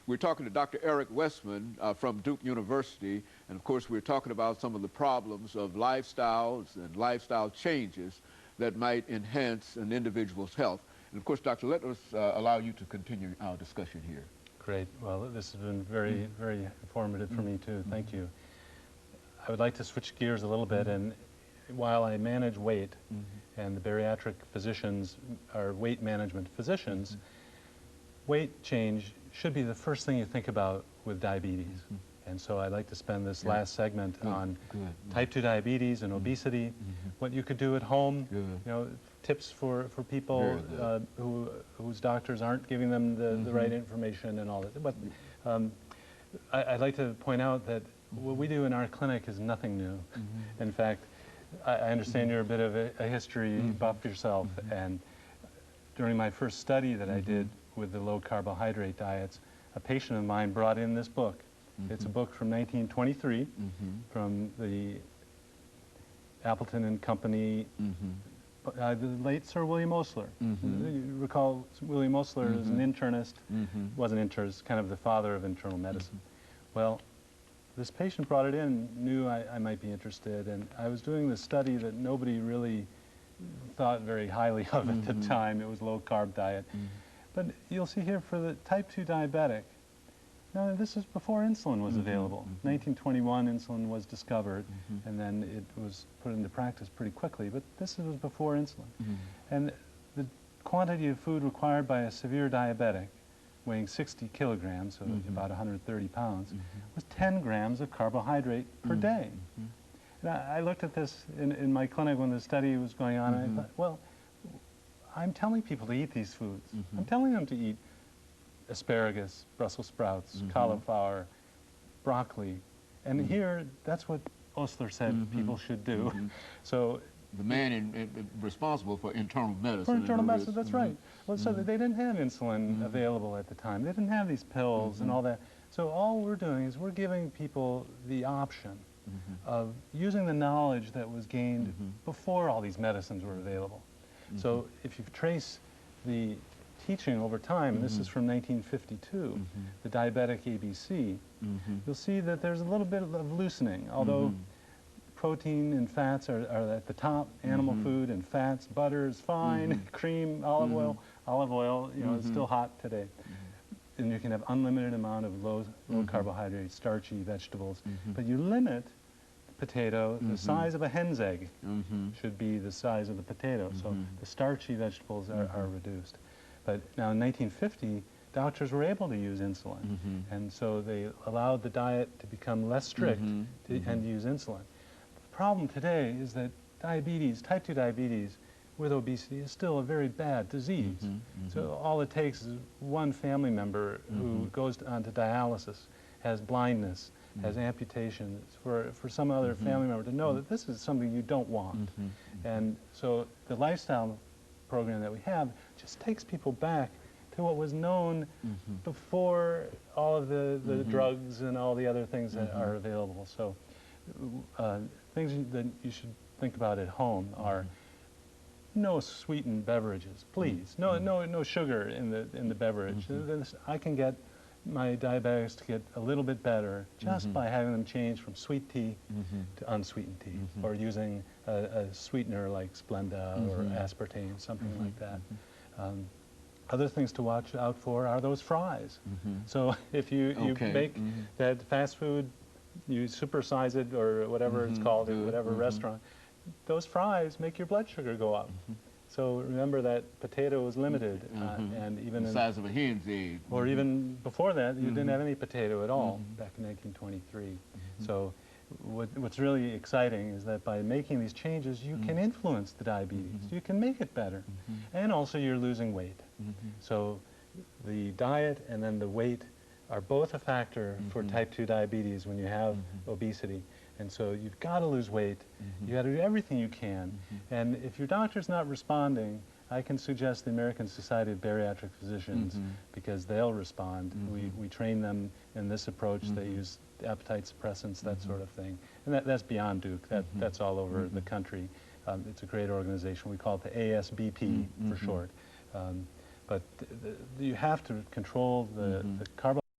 We're talking to Dr. Eric Westman from Duke University, and of course we're talking about some of the problems of lifestyles and lifestyle changes that might enhance an individual's health. And of course, Doctor, let us allow you to continue our discussion here. Great. Well, this has been very, very informative for me too. Thank you. I would like to switch gears a little bit, and while I manage weight, and the bariatric physicians are weight management physicians, weight change should be the first thing you think about with diabetes. And so I'd like to spend this last segment on type 2 diabetes and obesity, what you could do at home, you know, tips for people whose doctors aren't giving them the right information and all that. But I'd like to point out that what we do in our clinic is nothing new. In fact, I understand you're a bit of a history buff yourself, and during my first study that I did with the low carbohydrate diets, a patient of mine brought in this book. It's a book from 1923 from the Appleton and Company, the late Sir William Osler. You recall William Osler as an internist, wasn't internist, kind of the father of internal medicine. Well, this patient brought it in, knew I might be interested, and I was doing this study that nobody really thought very highly of at the time. It was low-carb diet. But you'll see here for the type 2 diabetic, now this is before insulin was available. 1921 insulin was discovered, and then it was put into practice pretty quickly, but this was before insulin. And the quantity of food required by a severe diabetic, weighing 60 kilograms, so about 130 pounds, was 10 grams of carbohydrate per day. And I looked at this in my clinic when the study was going on, and I thought, well, I'm telling people to eat these foods. I'm telling them to eat asparagus, Brussels sprouts, cauliflower, broccoli. And here, that's what Osler said people should do. So the man responsible for internal medicine. For internal medicine, that's right. Well, so they didn't have insulin available at the time. They didn't have these pills and all that. So all we're doing is we're giving people the option of using the knowledge that was gained before all these medicines were available. So if you trace the teaching over time, and this is from 1952, the diabetic ABC, you'll see that there's a little bit of loosening, although protein and fats are at the top, animal food and fats, butter is fine, cream, olive oil, you know, is still hot today. And you can have unlimited amount of low carbohydrate, starchy vegetables, but you limit potato, the size of a hen's egg should be the size of the potato, so the starchy vegetables are reduced. But now in 1950, doctors were able to use insulin, and so they allowed the diet to become less strict and use insulin. The problem today is that diabetes, type 2 diabetes with obesity is still a very bad disease. So all it takes is one family member who goes on to dialysis, has blindness, has amputations, for some other family member to know that this is something you don't want. And so the lifestyle program that we have just takes people back to what was known before all of the drugs and all the other things that are available. So things that you should think about at home are no sweetened beverages, please. No sugar in the beverage. I can get my diabetics to get a little bit better just by having them change from sweet tea to unsweetened tea, or using a sweetener like Splenda or aspartame, something like that. Other things to watch out for are those fries. So if you make that fast food, you supersize it or whatever it's called in whatever restaurant, those fries make your blood sugar go up. So remember that potato was limited, and even the size of a hen's egg. Or even before that, you didn't have any potato at all back in 1923. So what's really exciting is that by making these changes, you can influence the diabetes. You can make it better. And also you're losing weight. So the diet and then the weight are both a factor for type 2 diabetes when you have obesity. And so you've got to lose weight. You got to do everything you can. And if your doctor's not responding, I can suggest the American Society of Bariatric Physicians, because they'll respond. We train them in this approach. They use appetite suppressants, that sort of thing. And that's beyond Duke. That's all over the country. It's a great organization. We call it the ASBP for short. But you have to control the carbohydrate